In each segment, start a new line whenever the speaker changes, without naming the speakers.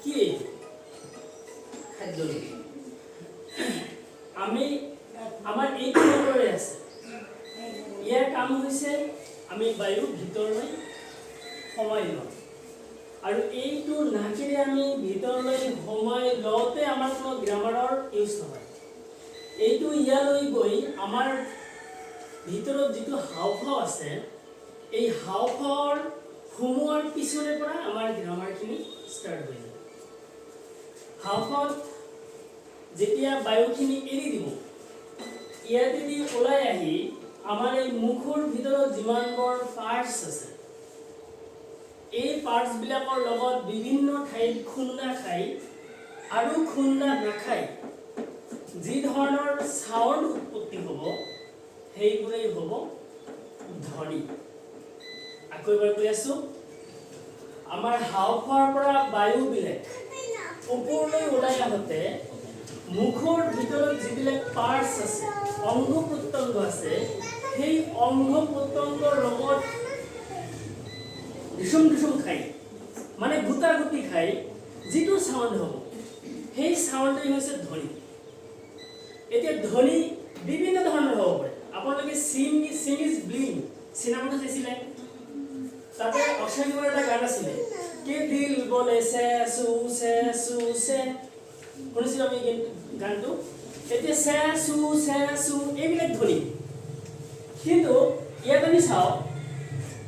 কি খাদ্য আমি আমাৰ এই কামৰে আছে ইয়াৰ কাম হৈছে আমি বায়ু ভিতৰলৈ সময় লওঁ আৰু এইটো নাকেৰে আমি ভিতৰলৈ সময় লওঁতে আমাৰ কোনো গ্ৰামাৰৰ ইউজ নহয় এইটো ইয়ালৈ গৈ আমাৰ ভিতৰত যিটো হাওঁফাওঁ আছে এই হাওঁফাওঁৰ সোমোৱাৰ পিছৰে পৰা আমাৰ গ্ৰামাৰখিনি ষ্টাৰ্ট হৈ যায় হাওঁফাওঁত যেতিয়া বায়ুখিনি এৰি দিব ইয়াতে দি ওলাই আহি আমাৰ এই মুখৰ ভিতৰত যিমানবোৰ পাৰ্টছ আছে এই পাৰ্টছ বিলাকৰ লগত বিভিন্ন ঠাইত খুন্দা খাই আৰু খুন্দা নাখাই যি ধৰণৰ সাউণ্ড উৎপত্তি হ'ব সেইবোৰেই হ'ব ধ্বনি আকৌ এবাৰ কৈ আছো আমাৰ হাওঁফাওঁৰ পৰা বায়ুবিলাক ওপৰলৈ ওলাই আহোঁতে মুখৰ ভিতৰত যিবিলাক পাৰ্টছ আছে অংগ প্ৰত্যংগ আছে সেই অংগ প্ৰত্যংগৰ লগত ঢিসুম ঢিসুম খাই মানে গুটা গুটি খাই যিটো সাউণ্ড হ'ব সেই সাউণ্ডটোই হৈছে ধ্বনি এতিয়া ধ্বনি বিভিন্ন ধৰণৰ হ'ব পাৰে আপোনালোকে সিং ইজ ব্লিং চিনেমাটো চাইছিলে তাতে অক্ষয় কুমাৰৰ এটা গান আছিলে কে দিল বলে সে সু সে শুনিছিলোঁ আমি গানটো এতিয়া সে সু এইবিলাক ধ্বনি কিন্তু ইয়াত আমি চাওঁ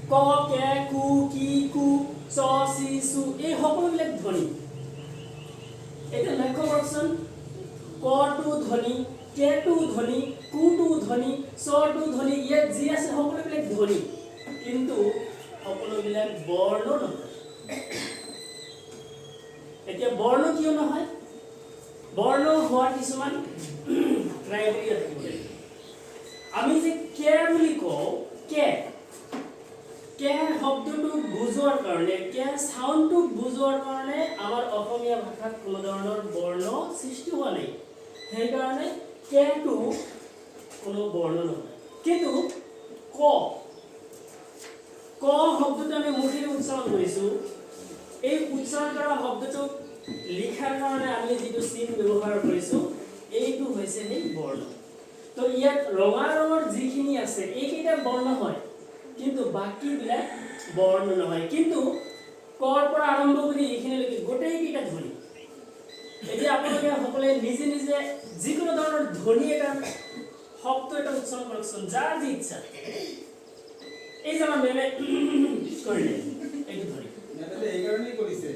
ক কে কু কি কু চ চি চু এই সকলোবিলাক ধ্বনি এতিয়া লক্ষ্য কৰকচোন কটো ধ্বনি কেটো ধ্বনি কুটো ধ্বনি চটো ধ্বনি ইয়াত যি আছে সকলোবিলাক ধ্বনি কিন্তু সকলোবিলাক বৰ্ণ নহয় এতিয়া বৰ্ণ কিয় নহয় বৰ্ণ হোৱাৰ কিছুমান ক্ৰাইটেৰিয়া থাকিব আমি যে কে বুলি কওঁ কে শব্দটো বুজোৱাৰ কাৰণে কে সাউণ্ডটো বুজোৱাৰ কাৰণে আমাৰ অসমীয়া ভাষাত কোনো ধৰণৰ বৰ্ণ সৃষ্টি হোৱা নাই সেইকাৰণে কেটো কোনো বৰ্ণ নহয় কিন্তু ক শব্দটো আমি মুখেৰে উচ্চাৰণ কৰিছোঁ এই উচ্চাৰণ কৰা শব্দটোক লিখাৰ কাৰণে আমি যিটো চিন ব্যৱহাৰ কৰিছোঁ এইটো হৈছে সেই বৰ্ণ তো ইয়াত ৰঙা ৰঙৰ যিখিনি আছে এইকেইটা বৰ্ণ হয় কিন্তু বাকীবিলাক বৰ্ণ নহয় কিন্তু কৰ পৰা আৰম্ভ কৰি এইখিনিলৈকে গোটেইকেইটা ধ্বনি এতিয়া আপোনালোকে সকলোৱে নিজে নিজে যিকোনো ধৰণৰ ধ্বনি এটা শব্দ এটা উচ্চাৰণ কৰকচোন যাৰ যি ইচ্ছা এই যে আমাৰ মেমে কৰিলে এইটো ধ্বনি এইকাৰণেই কৰিছে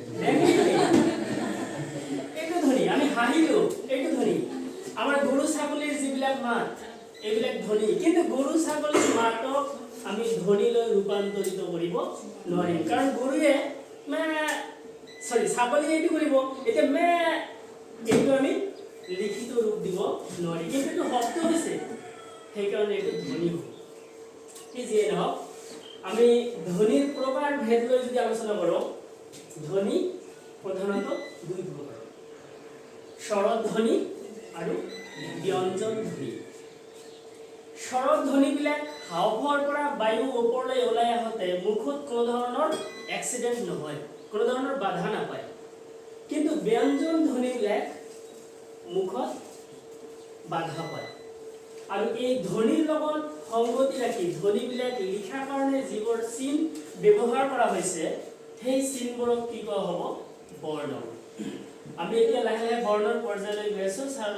এইটো ধ্বনি আমি হাঁহিলো এইটো ধ্বনি আমাৰ গৰু ছাগলীৰ যিবিলাক মাত এইবিলাক ধ্বনি কিন্তু গৰু ছাগলীৰ মাতক আমি ধ্বনিলৈ ৰূপান্তৰিত কৰিব নোৱাৰিম কাৰণ গৰুৱে ছাগলী এইটো কৰিব এতিয়া এইটো আমি লিখিত ৰূপ দিব নোৱাৰিম কিন্তু এইটো শব্দ হৈছে সেইকাৰণে এইটো ধ্বনি হ'ব কি যিয়ে নহওক আমি ধ্বনিৰ প্ৰকাৰ ভেদ লৈ যদি আলোচনা কৰোঁ ধ্বনি প্ৰধানত দুই প্ৰকাৰ স্বৰত ধ্বনি আৰু ব্যঞ্জন ধ্বনি স্বৰত ধ্বনিবিলাক হাওঁফাওঁৰ পৰা বায়ু ওপৰলৈ ওলাই আহোঁতে মুখত কোনো ধৰণৰ এক্সিডেণ্ট নহয় কোনো ধৰণৰ বাধা নাপায় কিন্তু ব্যঞ্জন ধ্বনিবিলাক মুখত বাধা পায় আৰু এই ধ্বনিৰ লগত সংগতি ৰাখি ধ্বনিবিলাক লিখাৰ কাৰণে যিবোৰ চিন ব্যৱহাৰ কৰা হৈছে সেই চিনবোৰক কি কোৱা হ'ব বৰ্ণ আমি এতিয়া লাহে লাহে বৰ্ণৰ পৰ্যায়লৈ গৈ আছোঁ ছাৰ